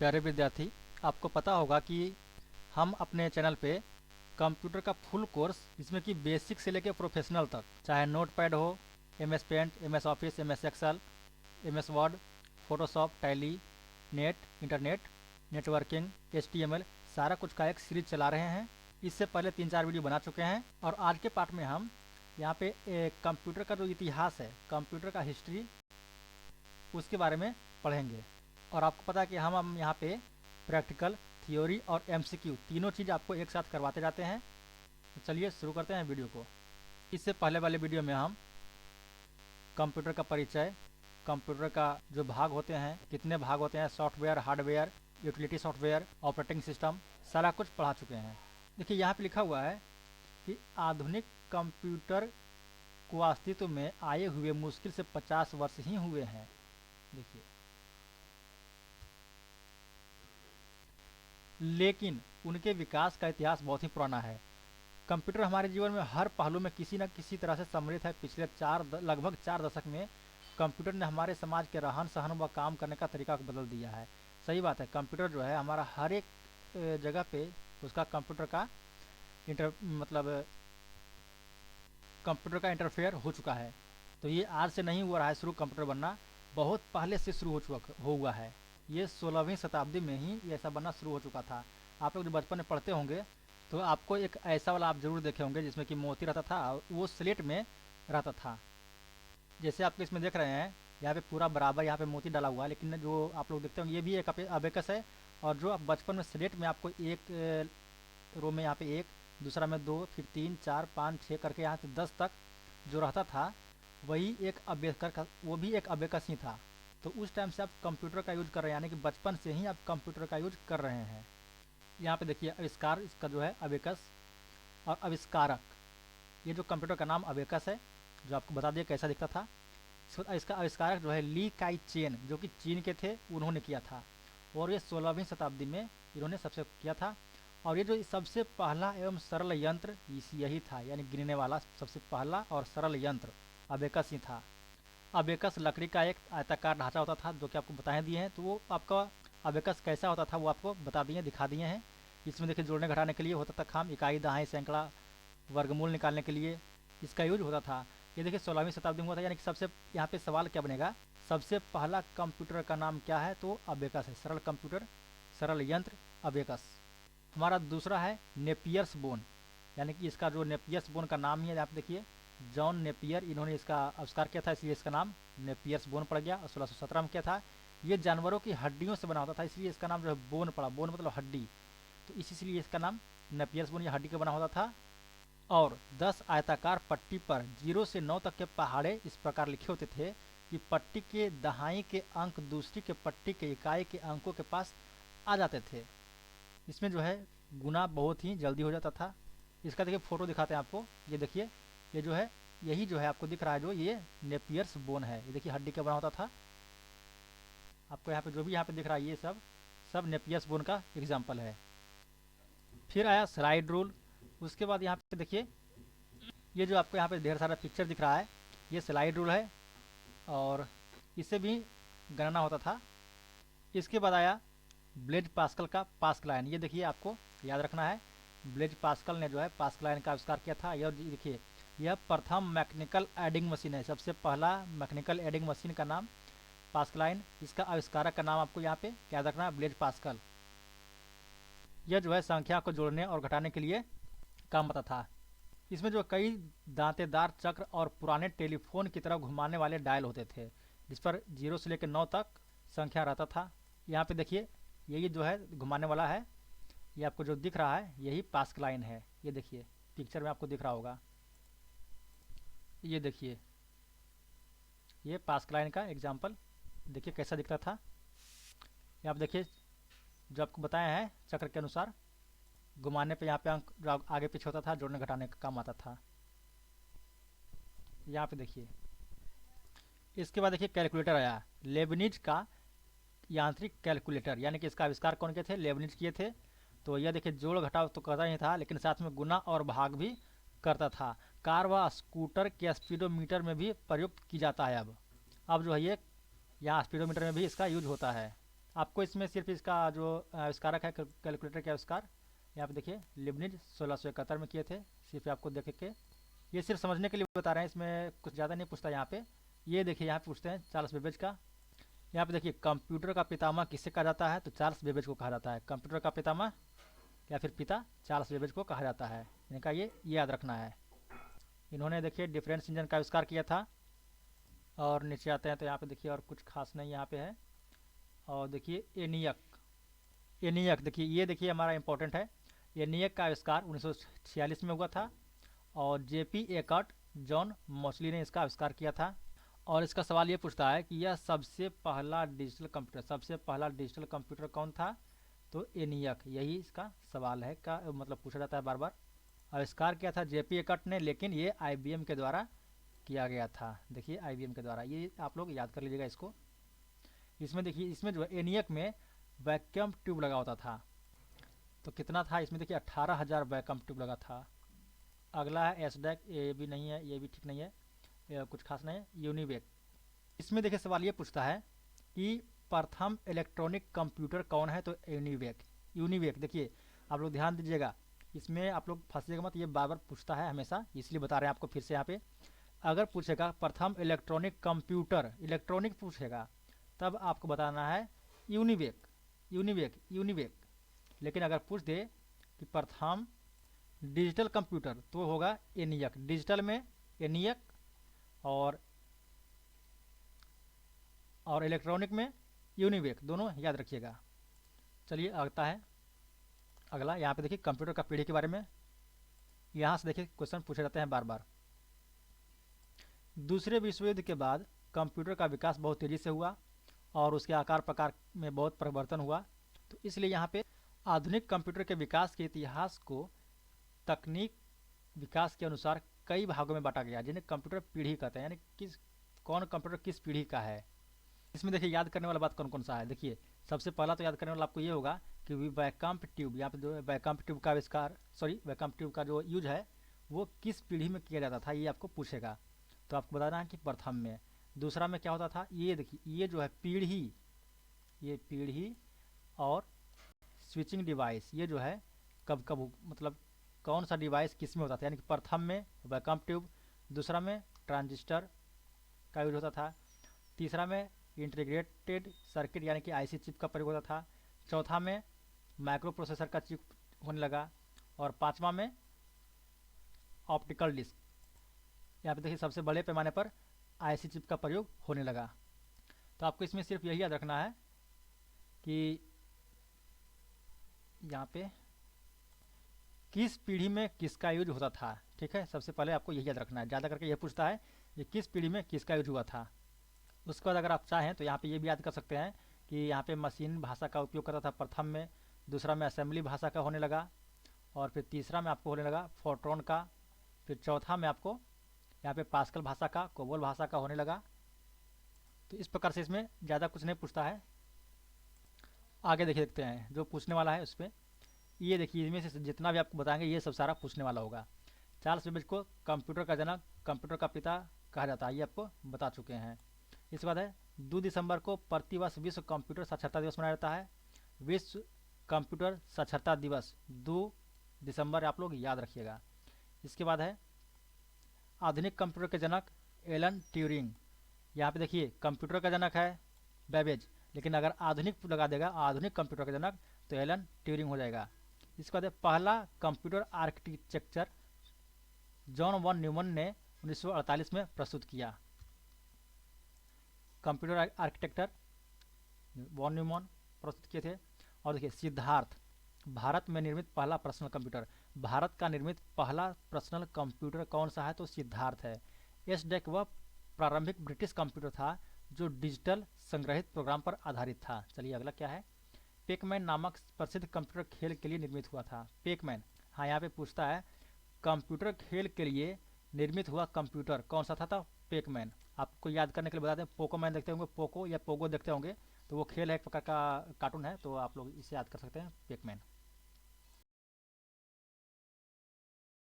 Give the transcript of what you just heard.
प्यारे विद्यार्थी, आपको पता होगा कि हम अपने चैनल पे कंप्यूटर का फुल कोर्स जिसमें कि बेसिक से लेकर प्रोफेशनल तक, चाहे नोटपैड हो, MS Paint, MS Office, MS Excel, MS Word, Photoshop, Tally, net, internet, networking, HTML, सारा कुछ का एक सीरीज चला रहे हैं। इससे पहले 3-4 वीडियो बना चुके हैं और आज के पार्ट में हम यहाँ पे कंप्यूटर का जो इतिहास है, कंप्यूटर का हिस्ट्री, उसके बारे में पढ़ेंगे। और आपको पता है कि हम यहाँ पे प्रैक्टिकल, थ्योरी और एमसीक्यू तीनों चीज़ आपको एक साथ करवाते जाते हैं। तो चलिए शुरू करते हैं वीडियो को। इससे पहले वाले वीडियो में हम कंप्यूटर का परिचय, कंप्यूटर का जो भाग होते हैं, कितने भाग होते हैं, software, hardware, utility software, operating system, सारा कुछ पढ़ा चुके हैं। देखिए यहाँ पे लिखा हुआ है कि आधुनिक कंप्यूटर को अस्तित्व में आए हुए मुश्किल से 50 वर्ष ही हुए हैं। देखिए, लेकिन उनके विकास का इतिहास बहुत ही पुराना है। कंप्यूटर हमारे जीवन में हर पहलू में किसी न किसी तरह से सम्मिलित है। पिछले लगभग 4 दशक में कंप्यूटर ने हमारे समाज के रहन सहन व काम करने का तरीका को बदल दिया है। सही बात है, कंप्यूटर जो है हमारा हर एक जगह पे उसका कंप्यूटर का कंप्यूटर का इंटरफेयर हो चुका है। तो ये आज से नहीं हो रहा है शुरू कंप्यूटर बनना, बहुत पहले से शुरू हो हुआ है। ये 16वीं शताब्दी में ही ऐसा बनना शुरू हो चुका था। आप लोग जो बचपन में पढ़ते होंगे तो आपको एक ऐसा वाला आप जरूर देखे होंगे जिसमें कि मोती रहता था, वो स्लेट में रहता था। जैसे आप इसमें देख रहे हैं, यहाँ पे पूरा बराबर यहाँ पे मोती डाला हुआ है, लेकिन जो आप लोग देखते होंगे ये भी एक अबेकस है। और जो आप बचपन में स्लेट में आपको एक रो में यहाँ पे एक, दूसरा में 2, फिर 3, 4, 5, 6 करके यहाँ से 10 तक जो रहता था, वही एक अबेकर का, वो भी एक अबेकस ही था। तो उस टाइम से आप कंप्यूटर का यूज कर रहे हैं, यानी कि बचपन से ही आप कंप्यूटर का यूज कर रहे हैं। यहाँ पे देखिए आविष्कार इसका जो है अबेकस और आविष्कारक। ये जो कंप्यूटर का नाम अबेकस है, जो आपको बता दिया कैसा दिखता था। इसका आविष्कारक जो है ली काई चेन, जो कि चीन के थे, उन्होंने किया था। और ये 16वीं शताब्दी में इन्होंने सबसे किया था। और ये जो सबसे पहला एवं सरल यंत्र यही था, यानी गिनने वाला सबसे पहला और सरल यंत्र अबेकस ही था। अबेकस लकड़ी का एक आयताकार ढांचा होता था, जो कि आपको बताए दिए हैं। तो वो आपका अबेकस कैसा होता था वो आपको बता दिए, दिखा दिए हैं। इसमें देखिए जोड़ने घटाने के लिए होता था काम, इकाई, दहाई, सैकड़ा, वर्गमूल निकालने के लिए इसका यूज होता था। ये देखिए 16वीं शताब्दी में हुआ था। यानी कि सबसे यहाँ पे सवाल क्या बनेगा, सबसे पहला कंप्यूटर का नाम क्या है, तो अबेकस है। सरल कंप्यूटर, सरल यंत्र, अबेकस। हमारा दूसरा है नेपियर्स बोन, यानी कि इसका जो नेपियर्स बोन का नाम ही है, आप देखिए जॉन नेपियर, इन्होंने इसका आविष्कार किया था, इसलिए इसका नाम नेपियर्स बोन पड़ गया। और 1617 में किया था। ये जानवरों की हड्डियों से बना होता था, इसलिए इसका नाम जो है बोन पड़ा। बोन मतलब हड्डी, तो इसीलिए इसका नाम नेपियर्स बोन, या हड्डी का बना होता था। और 10 आयताकार पट्टी पर 0 से 9 तक के पहाड़े इस प्रकार लिखे होते थे कि पट्टी के दहाई के अंक दूसरी के पट्टी के इकाई के अंकों के पास आ जाते थे। इसमें जो है गुना बहुत ही जल्दी हो जाता था। इसका देखिए फोटो दिखाते हैं आपको, ये देखिए, ये जो है यही जो है आपको दिख रहा है, जो ये नेपियर्स बोन है, ये देखिए हड्डी का बना होता था। आपको यहाँ पे जो भी यहाँ पे दिख रहा है, ये सब नेपियर्स बोन का एग्जाम्पल है। फिर आया स्लाइड रूल। उसके बाद यहाँ पे देखिए, ये जो आपको यहाँ पे ढेर सारा पिक्चर दिख रहा है, ये स्लाइड रूल है और इससे भी गणना होता था। इसके बाद आया ब्लेज पास्कल का पास्कल लाइन। ये देखिए आपको याद रखना है, ब्लेज पास्कल ने जो है पास्कल लाइन का आविष्कार किया था। यह देखिए, यह प्रथम मैकेनिकल एडिंग मशीन है, सबसे पहला मैकेनिकल एडिंग मशीन का नाम पास्कल लाइन। इसका आविष्कारक का नाम आपको यहाँ पे याद रखना है, ब्लेज पास्कल। यह जो है संख्या को जोड़ने और घटाने के लिए काम आता था। इसमें जो कई दांतेदार चक्र और पुराने टेलीफोन की तरह घुमाने वाले डायल होते थे, जिस पर 0 से लेकर 9 तक संख्या रहता था। यहाँ पे देखिए, यही जो है घुमाने वाला है, ये आपको जो दिख रहा है यही पास्कल लाइन है। ये देखिए पिक्चर में आपको दिख रहा होगा, ये देखिए ये पास्कल लाइन का एग्जाम्पल देखिए कैसा दिखता था। ये आप देखिए जो आपको बताया है चक्र के अनुसार घुमाने पे यहाँ पे अंक जो आगे पीछे होता था, जोड़ने घटाने का काम आता था। यहाँ पे देखिए, इसके बाद देखिए कैलकुलेटर आया, लेबनिज का यांत्रिक कैलकुलेटर, यानी कि इसका आविष्कार कौन किए थे, लेबनिज किए थे। तो यह देखिए जोड़ घटाव तो करता ही था, लेकिन साथ में गुना और भाग भी करता था। कार व स्कूटर के स्पीडोमीटर में भी प्रयुक्त की जाता है। अब जो है ये यहाँ स्पीडोमीटर में भी इसका यूज होता है। आपको इसमें सिर्फ इसका जो आविष्कारक है कैलकुलेटर के आविष्कार, यहाँ पे देखिए लिबनिज 1671 में किए थे। सिर्फ आपको देख के ये सिर्फ समझने के लिए बता रहे हैं, इसमें कुछ ज़्यादा नहीं पूछता यहाँ पे। ये देखिए यहाँ पे पूछते हैं चार्ल्स बेबेज का। यहाँ पे देखिए कंप्यूटर का पितामह किसे कहा जाता है, तो चार्ल्स बेबेज को कहा जाता है। कंप्यूटर का पितामह या फिर पिता चार्ल्स बेबेज को कहा जाता है, इनका ये याद रखना है। इन्होंने देखिए डिफरेंस इंजन का आविष्कार किया था। और नीचे आते हैं तो यहाँ पे देखिए और कुछ खास नहीं यहाँ पे है। और देखिए एनियक, एनियक देखिए, ये देखिए हमारा इंपॉर्टेंट है। एनियक का आविष्कार 1946 में हुआ था और जेपी एकर्ट जॉन मोसली ने इसका आविष्कार किया था। और इसका सवाल ये पूछता है कि यह सबसे पहला डिजिटल कंप्यूटर, सबसे पहला डिजिटल कंप्यूटर कौन था, तो एनियक, यही इसका सवाल है का मतलब पूछा जाता है बार बार। आविष्कार किया था जेपी एकर्ट ने, लेकिन ये आईबीएम के द्वारा किया गया था। देखिए आईबीएम के द्वारा, ये आप लोग याद कर लीजिएगा इसको। इसमें देखिए, इसमें जो है एनियक में वैक्यूम ट्यूब लगा होता था। तो कितना था इसमें, देखिए 18,000 वैक्यूम ट्यूब लगा था। अगला है एसडैक, ये भी नहीं है, ये भी ठीक नहीं है, ये कुछ खास नहीं है। यूनिवेक, इसमें देखिए सवाल ये पूछता है कि प्रथम इलेक्ट्रॉनिक कंप्यूटर कौन है, तो यूनिवेक। यूनिवेक देखिए आप लोग ध्यान दीजिएगा, इसमें आप लोग फंसिएगा मत, ये बार बार पूछता है हमेशा, इसलिए बता रहे हैं आपको फिर से। यहाँ पे अगर पूछेगा प्रथम इलेक्ट्रॉनिक कंप्यूटर, इलेक्ट्रॉनिक पूछेगा, तब आपको बताना है यूनिवेक, यूनिवेक, यूनिवेक। लेकिन अगर पूछ दे कि प्रथम डिजिटल कंप्यूटर, तो होगा एनियक। डिजिटल में एनियक और इलेक्ट्रॉनिक में यूनिवेक, दोनों याद रखिएगा। चलिए आता है अगला। यहाँ पे देखिए कंप्यूटर का पीढ़ी के बारे में, यहाँ से देखिए क्वेश्चन पूछे जाते हैं बार बार। दूसरे विश्व युद्ध के बाद कंप्यूटर का विकास बहुत तेज़ी से हुआ और उसके आकार प्रकार में बहुत परिवर्तन हुआ। तो इसलिए यहाँ पे आधुनिक कंप्यूटर के विकास के इतिहास को तकनीक विकास के अनुसार कई भागों में बांटा गया, जिन्हें कंप्यूटर पीढ़ी कहते हैं, यानी कौन कंप्यूटर किस पीढ़ी का है। इसमें देखिए याद करने वाला बात कौन कौन सा है। देखिए सबसे पहला तो याद करने वाला आपको ये होगा कि वैक्यूम ट्यूब, यहाँ पे जो वैक्यूम ट्यूब का आविष्कार, वैक्यूम ट्यूब का जो यूज है वो किस पीढ़ी में किया जाता था, ये आपको पूछेगा। तो आपको बताना है कि प्रथम में। दूसरा में क्या होता था, ये देखिए ये जो है पीढ़ी, ये पीढ़ी और स्विचिंग डिवाइस, ये जो है कब कब मतलब कौन सा डिवाइस किस में होता था, यानी कि प्रथम में वैक्यूम ट्यूब, दूसरा में ट्रांजिस्टर का यूज होता था, तीसरा में इंटीग्रेटेड सर्किट यानी कि आईसी चिप का प्रयोग होता था, चौथा में माइक्रो प्रोसेसर का चिप होने लगा, और पांचवा में ऑप्टिकल डिस्क। यहाँ पे देखिए सबसे बड़े पैमाने पर आईसी चिप का प्रयोग होने लगा। तो आपको इसमें सिर्फ यही याद रखना है कि यहाँ पे किस पीढ़ी में किसका यूज होता था। ठीक है, सबसे पहले आपको यही याद रखना है। ज़्यादा करके यह पूछता है कि किस पीढ़ी में किसका यूज हुआ था। उसके बाद अगर आप चाहें तो यहाँ पे ये भी याद कर सकते हैं कि यहाँ पे मशीन भाषा का उपयोग करता था प्रथम में, दूसरा में असेंबली भाषा का होने लगा, और फिर तीसरा में आपको होने लगा फोर्ट्रॉन का, फिर चौथा में आपको यहाँ पे पास्कल भाषा का, कोबोल भाषा का होने लगा। तो इस प्रकार से इसमें ज़्यादा कुछ नहीं पूछता है। आगे देखिए देखते हैं जो पूछने वाला है उस पर। ये देखिए इनमें से जितना भी आपको बताएंगे ये सब सारा पूछने वाला होगा। चार्ल्स बेबेज को कंप्यूटर का जनक, कंप्यूटर का पिता कहा जाता है, ये आपको बता चुके हैं। इसके बाद है 2 दिसंबर को प्रतिवर्ष विश्व कंप्यूटर साक्षरता दिवस मनाया जाता है। विश्व कंप्यूटर साक्षरता दिवस 2 दिसंबर आप लोग याद रखिएगा। इसके बाद है आधुनिक कंप्यूटर के जनक एलन ट्यूरिंग। यहाँ पे देखिए कंप्यूटर का जनक है बेबेज, लेकिन अगर आधुनिक लगा देगा आधुनिक कंप्यूटर का जनक तो एलन ट्यूरिंग हो जाएगा। इसके बाद पहला computer architecture John von Neumann ने 1948 में प्रस्तुत किया। कंप्यूटर आर्किटेक्चर वॉन न्यूमन प्रस्तुत किए थे। और देखिए सिद्धार्थ, भारत में निर्मित पहला पर्सनल कंप्यूटर, भारत का निर्मित पहला पर्सनल कंप्यूटर कौन सा है, तो सिद्धार्थ है। एसडेक वह प्रारंभिक ब्रिटिश कंप्यूटर था जो डिजिटल संग्रहित प्रोग्राम पर आधारित था। चलिए अगला क्या है, पेकमैन नामक प्रसिद्ध कंप्यूटर खेल के लिए निर्मित हुआ था। पेकमैन, हाँ यहाँ पे पूछता है कंप्यूटर खेल के लिए निर्मित हुआ कंप्यूटर कौन सा था पेकमैन। आपको याद करने के लिए बता दें, पोकोमैन देखते होंगे, पोको या पोगो देखते होंगे, तो वो खेल है, एक प्रकार का कार्टून है, तो आप लोग इसे याद कर सकते हैं पेकमैन।